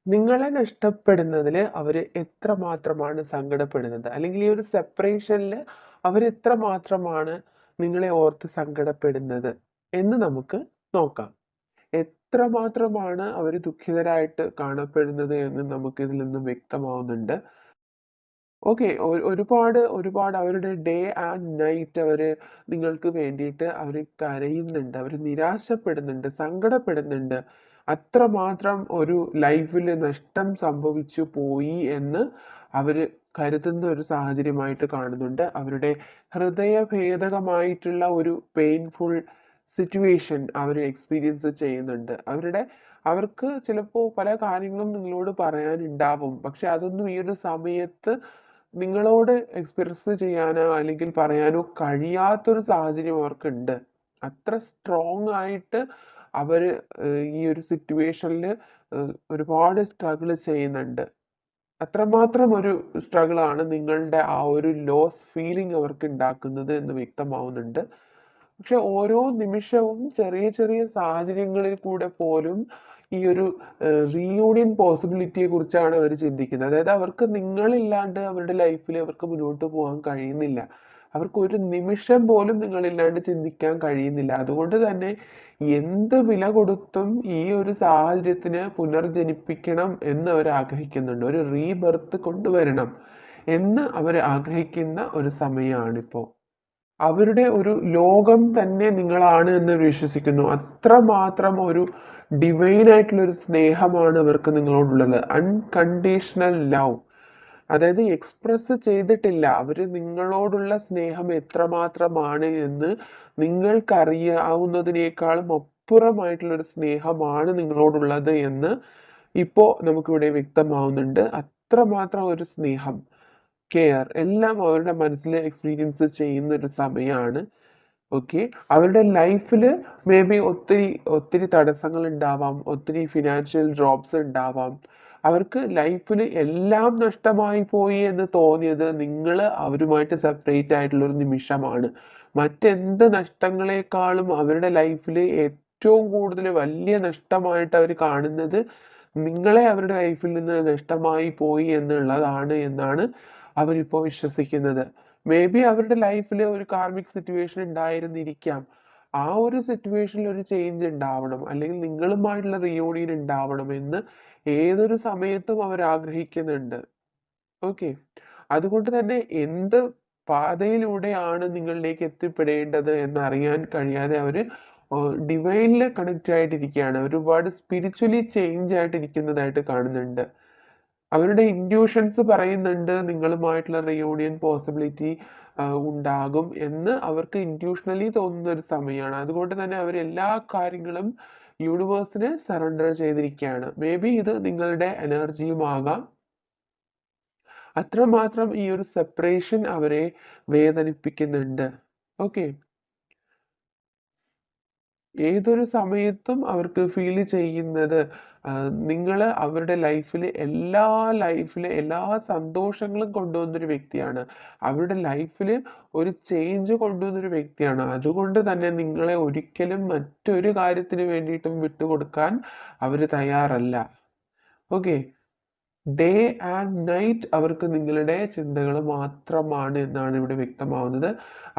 നിങ്ങളെ നഷ്ടപ്പെടുന്നതില് അവര് എത്രമാത്രമാണ് സങ്കടപ്പെടുന്നത്? അല്ലെങ്കിൽ ഈ ഒരു സെപ്പറേഷനില് അവര് എത്രമാത്രമാണ് നിങ്ങളെ ഓർത്ത് സങ്കടപ്പെടുന്നത് എന്ന് നമുക്ക് നോക്കാം. എത്രമാത്രമാണ് അവര് ദുഃഖിതരായിട്ട് കാണപ്പെടുന്നത് എന്ന് നമുക്കിതിൽ നിന്നും വ്യക്തമാവുന്നുണ്ട്. ഓക്കെ. ഒരുപാട് അവരുടെ ഡേ ആൻഡ് നൈറ്റ് അവര് നിങ്ങൾക്ക് വേണ്ടിയിട്ട് അവര് കരയുന്നുണ്ട്. അവര് നിരാശപ്പെടുന്നുണ്ട്, സങ്കടപ്പെടുന്നുണ്ട്. അത്രമാത്രം ഒരു ലൈഫില് നഷ്ടം സംഭവിച്ചു പോയി എന്ന് അവര് കരുതുന്ന ഒരു സാഹചര്യമായിട്ട് കാണുന്നുണ്ട്. അവരുടെ ഹൃദയഭേദകമായിട്ടുള്ള ഒരു പെയിൻഫുൾ സിറ്റുവേഷൻ അവര് എക്സ്പീരിയൻസ് ചെയ്യുന്നുണ്ട്. അവർക്ക് ചിലപ്പോ പല കാര്യങ്ങളും നിങ്ങളോട് പറയാനുണ്ടാവും. പക്ഷെ അതൊന്നും ഈ ഒരു സമയത്ത് നിങ്ങളോട് എക്സ്പ്രസ് ചെയ്യാനോ അല്ലെങ്കിൽ പറയാനോ കഴിയാത്തൊരു സാഹചര്യം അവർക്കുണ്ട്. അത്ര സ്ട്രോങ് ആയിട്ട് അവര് ഈ ഒരു സിറ്റുവേഷനില് ഒരുപാട് സ്ട്രഗിൾ ചെയ്യുന്നുണ്ട്. അത്രമാത്രം ഒരു സ്ട്രഗിൾ ആണ് നിങ്ങളുടെ ആ ഒരു ലോസ് ഫീലിംഗ് അവർക്ക് ഉണ്ടാക്കുന്നത് എന്ന് വ്യക്തമാവുന്നുണ്ട്. പക്ഷെ ഓരോ നിമിഷവും ചെറിയ ചെറിയ സാഹചര്യങ്ങളിൽ കൂടെ പോലും ഈ ഒരു റീയൂണിയൻ പോസിബിലിറ്റിയെ കുറിച്ചാണ് അവർ ചിന്തിക്കുന്നത്. അതായത് അവർക്ക് നിങ്ങളില്ലാണ്ട് അവരുടെ ലൈഫിൽ അവർക്ക് മുന്നോട്ട് പോകാൻ കഴിയുന്നില്ല. അവർക്ക് ഒരു നിമിഷം പോലും നിങ്ങളില്ലാണ്ട് ചിന്തിക്കാൻ കഴിയുന്നില്ല. അതുകൊണ്ട് തന്നെ എന്ത് വില കൊടുത്തും ഈ ഒരു സാഹചര്യത്തിന് പുനർജനിപ്പിക്കണം എന്ന് അവർ ആഗ്രഹിക്കുന്നുണ്ട്. ഒരു റീബർത്ത് കൊണ്ടുവരണം എന്ന് അവർ ആഗ്രഹിക്കുന്ന ഒരു സമയമാണിപ്പോ. അവരുടെ ഒരു ലോകം തന്നെ നിങ്ങളാണ് എന്ന് വിശ്വസിക്കുന്നു. അത്രമാത്രം ഒരു ഡിവൈൻ ആയിട്ടുള്ള ഒരു സ്നേഹമാണ് അവർക്ക് നിങ്ങളോടുള്ളത്. Unconditional love. അതായത് എക്സ്പ്രസ് ചെയ്തിട്ടില്ല. അവര് നിങ്ങളോടുള്ള സ്നേഹം എത്രമാത്രമാണ് എന്ന് നിങ്ങൾക്കറിയാവുന്നതിനേക്കാളും അപ്പുറമായിട്ടുള്ള ഒരു സ്നേഹമാണ് നിങ്ങളോടുള്ളത് എന്ന് ഇപ്പോ നമുക്കിവിടെ വ്യക്തമാവുന്നുണ്ട്. അത്രമാത്രം ഒരു സ്നേഹം, കെയർ എല്ലാം അവരുടെ മനസ്സിൽ എക്സ്പീരിയൻസ് ചെയ്യുന്ന ഒരു സമയമാണ്. ഓക്കെ. അവരുടെ ലൈഫിൽ മേ ബി ഒത്തിരി ഒത്തിരി തടസ്സങ്ങൾ ഉണ്ടാവാം, ഒത്തിരി ഫിനാൻഷ്യൽ ഡ്രോപ്സ് ഉണ്ടാവാം. അവർക്ക് ലൈഫിൽ എല്ലാം നഷ്ടമായി പോയി എന്ന് തോന്നിയത് നിങ്ങൾ അവരുമായിട്ട് സെപ്പറേറ്റ് ആയിട്ടുള്ള ഒരു നിമിഷമാണ്. മറ്റെന്ത് നഷ്ടങ്ങളെക്കാളും അവരുടെ ലൈഫിൽ ഏറ്റവും കൂടുതൽ വലിയ നഷ്ടമായിട്ട് അവർ കാണുന്നത് നിങ്ങളെ അവരുടെ ലൈഫിൽ നിന്ന് നഷ്ടമായി പോയി എന്നുള്ളതാണ് എന്നാണ് അവരിപ്പോൾ വിശ്വസിക്കുന്നത്. മേ ബി അവരുടെ ലൈഫിൽ ഒരു കാർമിക് സിറ്റുവേഷൻ ഉണ്ടായിരുന്നിരിക്കാം. ആ ഒരു സിറ്റുവേഷനിൽ ഒരു ചേഞ്ച് ഉണ്ടാവണം, അല്ലെങ്കിൽ നിങ്ങളുമായിട്ടുള്ള റിയൂണിയൻ ഉണ്ടാവണം എന്ന് ഏതൊരു സമയത്തും അവർ ആഗ്രഹിക്കുന്നുണ്ട്. ഓക്കെ. അതുകൊണ്ട് തന്നെ എന്ത് പാതയിലൂടെയാണ് നിങ്ങളിലേക്ക് എത്തിപ്പെടേണ്ടത് എന്നറിയാൻ കഴിയാതെ അവര് ഡിവൈനിൽ കണക്റ്റ് ആയിട്ടിരിക്കുകയാണ്. ഒരുപാട് സ്പിരിച്വലി ചേഞ്ച് ആയിട്ടിരിക്കുന്നതായിട്ട് കാണുന്നുണ്ട്. അവരുടെ ഇൻഡ്യൂഷൻസ് പറയുന്നുണ്ട് നിങ്ങളുമായിട്ടുള്ള റിയൂണിയൻ പോസിബിലിറ്റി ഉണ്ടാകും എന്ന് അവർക്ക് ഇൻഡ്യൂഷണലി തോന്നുന്ന ഒരു സമയമാണ്. അതുകൊണ്ട് തന്നെ അവർ എല്ലാ കാര്യങ്ങളും യൂണിവേഴ്സിന് സറണ്ടർ ചെയ്തിരിക്കുകയാണ്. മേ ബി ഇത് നിങ്ങളുടെ എനർജിയുമാകാം. അത്രമാത്രം ഈ ഒരു സെപ്പറേഷൻ അവരെ വേദനിപ്പിക്കുന്നുണ്ട്. ഓക്കെ. ഏതൊരു സമയത്തും അവർക്ക് ഫീൽ ചെയ്യുന്നത് നിങ്ങൾ അവരുടെ ലൈഫിലെ എല്ലാ സന്തോഷങ്ങളും കൊണ്ടുവന്നൊരു വ്യക്തിയാണ്. അവരുടെ ലൈഫിൽ ഒരു ചേഞ്ച് കൊണ്ടുവന്നൊരു വ്യക്തിയാണ്. അതുകൊണ്ട് തന്നെ നിങ്ങളെ ഒരിക്കലും മറ്റൊരു കാര്യത്തിന് വേണ്ടിയിട്ടും വിട്ടുകൊടുക്കാൻ അവർ തയ്യാറല്ല. ഓക്കെ. ഡേ ആൻഡ് നൈറ്റ് അവർക്ക് നിങ്ങളുടെ ചിന്തകൾ മാത്രമാണ് എന്നാണ് ഇവിടെ വ്യക്തമാവുന്നത്.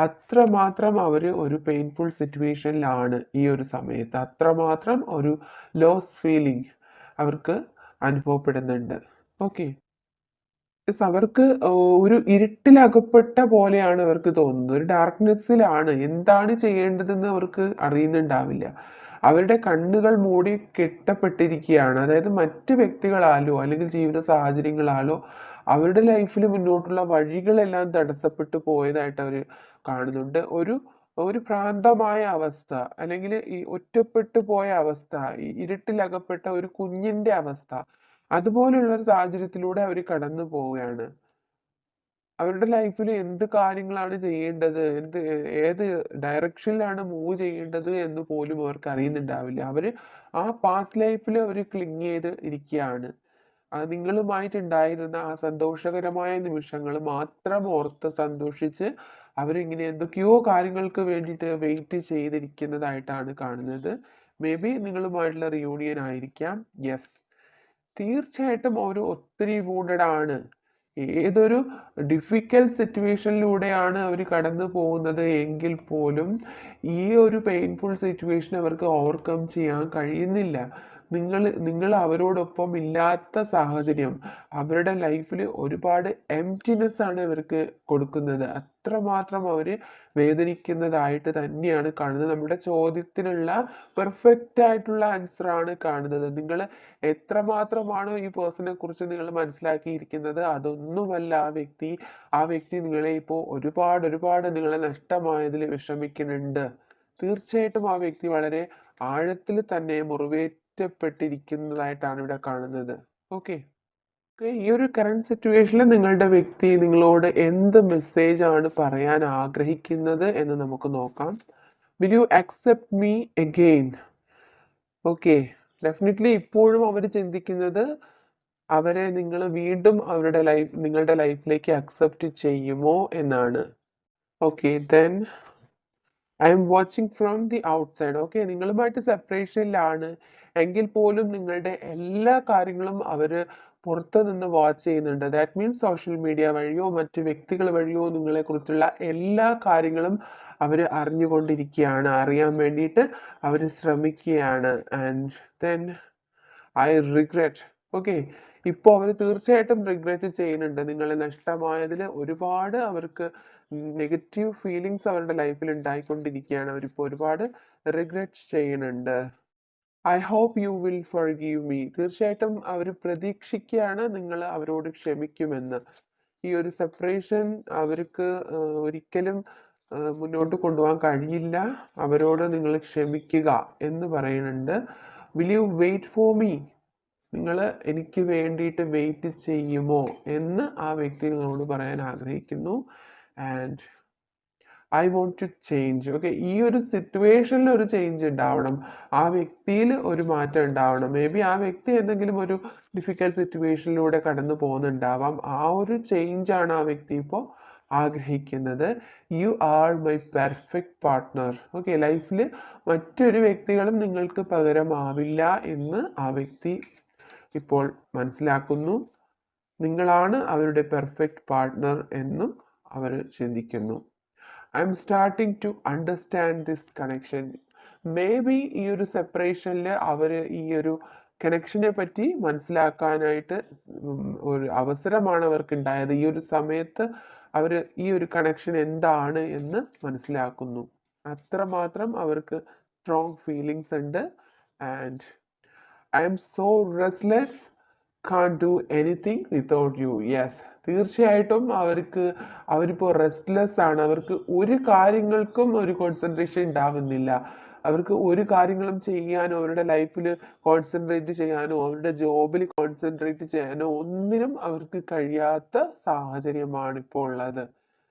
അത്രമാത്രം അവർ ഒരു പെയിൻഫുൾ സിറ്റുവേഷനിലാണ് ഈ ഒരു സമയത്ത്. അത്രമാത്രം ഒരു ലോസ് ഫീലിംഗ് അവർക്ക് അനുഭവപ്പെടുന്നുണ്ട്. ഓക്കെ. അവർക്ക് ഒരു ഇരുട്ടിലകപ്പെട്ട പോലെയാണ് അവർക്ക് തോന്നുന്നത്. ഒരു ഡാർക്ക്നെസ്സിലാണ്. എന്താണ് ചെയ്യേണ്ടതെന്ന് അവർക്ക് അറിയുന്നുണ്ടാവില്ല. അവരുടെ കണ്ണുകൾ മൂടി കെട്ടപ്പെട്ടിരിക്കുകയാണ്. അതായത് മറ്റ് വ്യക്തികളാലോ അല്ലെങ്കിൽ ജീവിത സാഹചര്യങ്ങളാലോ അവരുടെ ലൈഫിൽ മുന്നോട്ടുള്ള വഴികളെല്ലാം തടസ്സപ്പെട്ടു പോയതായിട്ട് അവർ കാണുന്നുണ്ട്. ഒരു ഒരു ഭ്രാന്തമായ അവസ്ഥ, അല്ലെങ്കിൽ ഈ ഒറ്റപ്പെട്ടു പോയ അവസ്ഥ, ഈ ഇരുട്ടിലകപ്പെട്ട ഒരു കുഞ്ഞിന്റെ അവസ്ഥ, അതുപോലുള്ള ഒരു സാഹചര്യത്തിലൂടെ അവർ കടന്നു പോവുകയാണ്. അവരുടെ ലൈഫിൽ എന്ത് കാര്യങ്ങളാണ് ചെയ്യേണ്ടത്, ഏത് ഡയറക്ഷനിലാണ് മൂവ് ചെയ്യേണ്ടത് എന്ന് പോലും അവർക്ക് അറിയുന്നുണ്ടാവില്ല. അവര് ആ പാസ്റ്റ് ലൈഫിൽ അവർ ക്ലിങ് ചെയ്ത് ഇരിക്കുകയാണ്. നിങ്ങളുമായിട്ടുണ്ടായിരുന്ന ആ സന്തോഷകരമായ നിമിഷങ്ങൾ മാത്രം ഓർത്ത് സന്തോഷിച്ച് അവരിങ്ങനെ എന്തൊക്കെയോ കാര്യങ്ങൾക്ക് വേണ്ടിയിട്ട് വെയിറ്റ് ചെയ്തിരിക്കുന്നതായിട്ടാണ് കാണുന്നത്. മേ ബി നിങ്ങളുമായിട്ടുള്ള റിയൂണിയൻ ആയിരിക്കാം. യെസ്. തീർച്ചയായിട്ടും അവർ ഒത്തിരി വൂണ്ടഡ് ആണ്. ഏതൊരു ഡിഫിക്കൽട്ട് സിറ്റുവേഷനിലൂടെയാണ് അവർ കടന്നു പോകുന്നത് എങ്കിൽ പോലും ഈ ഒരു പെയിൻഫുൾ സിറ്റുവേഷൻ അവർക്ക് ഓവർകം ചെയ്യാൻ കഴിയുന്നില്ല. നിങ്ങൾ അവരോടൊപ്പം ഇല്ലാത്ത സാഹചര്യം അവരുടെ ലൈഫിൽ ഒരുപാട് എംപ്റ്റിനെസ് ആണ് ഇവർക്ക് കൊടുക്കുന്നത്. അത്രമാത്രം അവർ വേദനിക്കുന്നതായിട്ട് തന്നെയാണ് കാണുന്നത്. നമ്മുടെ ചോദ്യത്തിനുള്ള പെർഫെക്റ്റ് ആയിട്ടുള്ള ആൻസർ ആണ് കാണുന്നത്. നിങ്ങൾ എത്രമാത്രമാണോ ഈ പേഴ്സണെ കുറിച്ച് നിങ്ങൾ മനസ്സിലാക്കിയിരിക്കുന്നത് അതൊന്നുമല്ല ആ വ്യക്തി നിങ്ങളെ ഇപ്പോൾ ഒരുപാട് നിങ്ങളെ നഷ്ടമായതിൽ വിഷമിക്കുന്നുണ്ട്. തീർച്ചയായിട്ടും ആ വ്യക്തി വളരെ ആഴത്തിൽ തന്നെ മുറിവേറ്റപ്പെട്ടിരിക്കുന്നതായിട്ടാണ് ഇവിടെ കാണുന്നത്. ഓക്കെ, ഈ ഒരു കറണ്ട് സിറ്റുവേഷനിൽ നിങ്ങളുടെ വ്യക്തി നിങ്ങളോട് എന്ത് മെസ്സേജ് ആണ് പറയാൻ ആഗ്രഹിക്കുന്നത് എന്ന് നമുക്ക് നോക്കാം. Will you accept me again? Okay, definitely ഇപ്പോഴും അവർ ചിന്തിക്കുന്നത് അവരെ നിങ്ങൾ വീണ്ടും നിങ്ങളുടെ ലൈഫിലേക്ക് അക്സെപ്റ്റ് ചെയ്യുമോ എന്നാണ്. Okay, then I M watching from the outside. Okay, നിങ്ങളുമായിട്ട് സെപ്പറേഷനിലാണ് എങ്കിൽ പോലും നിങ്ങളുടെ എല്ലാ കാര്യങ്ങളും അവർ പുറത്ത് നിന്ന് വാച്ച് ചെയ്യുന്നുണ്ട്. ദാറ്റ് മീൻസ് സോഷ്യൽ മീഡിയ വഴിയോ മറ്റ് വ്യക്തികൾ വഴിയോ നിങ്ങളെക്കുറിച്ചുള്ള എല്ലാ കാര്യങ്ങളും അവർ അറിഞ്ഞുകൊണ്ടിരിക്കുകയാണ്, അറിയാൻ വേണ്ടിയിട്ട് അവർ ശ്രമിക്കുകയാണ്. And then I regret. Okay, ഇപ്പോൾ അവർ തീർച്ചയായിട്ടും റിഗ്രറ്റ് ചെയ്യുന്നുണ്ട്. നിങ്ങളെ നഷ്ടമായതിൽ ഒരുപാട് അവർക്ക് നെഗറ്റീവ് ഫീലിങ്സ് അവരുടെ ലൈഫിൽ ഉണ്ടായിക്കൊണ്ടിരിക്കുകയാണ്. അവരിപ്പോൾ ഒരുപാട് റിഗ്രറ്റ് ചെയ്യുന്നുണ്ട്. I hope you will forgive me. തീർച്ചയായിട്ടും അവർ പ്രതീക്ഷിക്കുകയാണ് നിങ്ങൾ അവരോട് ക്ഷമിക്കുമെന്ന്. ഈ ഒരു സെപ്പറേഷൻ അവർക്ക് ഒരിക്കലും മുന്നോട്ട് കൊണ്ടുപോകാൻ കഴിയില്ല. അവരോട് നിങ്ങൾ ക്ഷമിക്കുക എന്ന് പറയുന്നുണ്ട്. Will you wait for me? നിങ്ങൾ എനിക്ക് വേണ്ടിയിട്ട് വെയിറ്റ് ചെയ്യുമോ എന്ന് ആ വ്യക്തി നിങ്ങളോട് പറയാൻ ആഗ്രഹിക്കുന്നു. And I want to change. Okay, ഈ ഒരു സിറ്റുവേഷനിൽ ഒരു ചേഞ്ച് ഉണ്ടാവണം, ആ വ്യക്തിയിൽ ഒരു മാറ്റം ഉണ്ടാവണം. മേ ബി ആ വ്യക്തി എന്തെങ്കിലും ഒരു ഡിഫിക്കൽട്ട് സിറ്റുവേഷനിലൂടെ കടന്നു പോകുന്നുണ്ടാവാം. ആ ഒരു ചേഞ്ചാണ് ആ വ്യക്തി ഇപ്പോൾ ആഗ്രഹിക്കുന്നത്. You are my perfect partner. Okay, ലൈഫിൽ മറ്റൊരു വ്യക്തികളും നിങ്ങൾക്ക് പകരമാവില്ല എന്ന് ആ വ്യക്തി ഇപ്പോൾ മനസ്സിലാക്കുന്നു. നിങ്ങളാണ് അവരുടെ പെർഫെക്റ്റ് പാർട്ട്ണർ എന്നും അവർ ചിന്തിക്കുന്നു. I'm starting to understand this connection. Maybe ഈ ഒരു സെപ്പറേഷനിൽ അവർ ഈ ഒരു കണക്ഷനെ പറ്റി മനസ്സിലാക്കാനായിട്ട് ഒരു അവസരമാണ് അവർക്ക് ഉണ്ടായത്. ഈ ഒരു സമയത്ത് അവർ ഈ ഒരു കണക്ഷൻ എന്താണ് എന്ന് മനസ്സിലാക്കുന്നു. അത്രമാത്രം അവർക്ക് സ്ട്രോങ് ഫീലിങ്സ് ഉണ്ട്. And I M so restless, can't do anything without you. Yes, തീർച്ചയായിട്ടും അവരിപ്പോൾ റെസ്റ്റ്ലെസ് ആണ്. അവർക്ക് ഒരു കാര്യങ്ങൾക്കും ഒരു കോൺസെൻട്രേഷൻ ഉണ്ടാവുന്നില്ല. അവർക്ക് ഒരു കാര്യങ്ങളും ചെയ്യാനോ അവരുടെ ലൈഫിൽ കോൺസെൻട്രേറ്റ് ചെയ്യാനോ അവരുടെ ജോബിൽ കോൺസെൻട്രേറ്റ് ചെയ്യാനോ ഒന്നിനും അവർക്ക് കഴിയാത്ത സാഹചര്യമാണ് ഇപ്പോൾ ഉള്ളത്.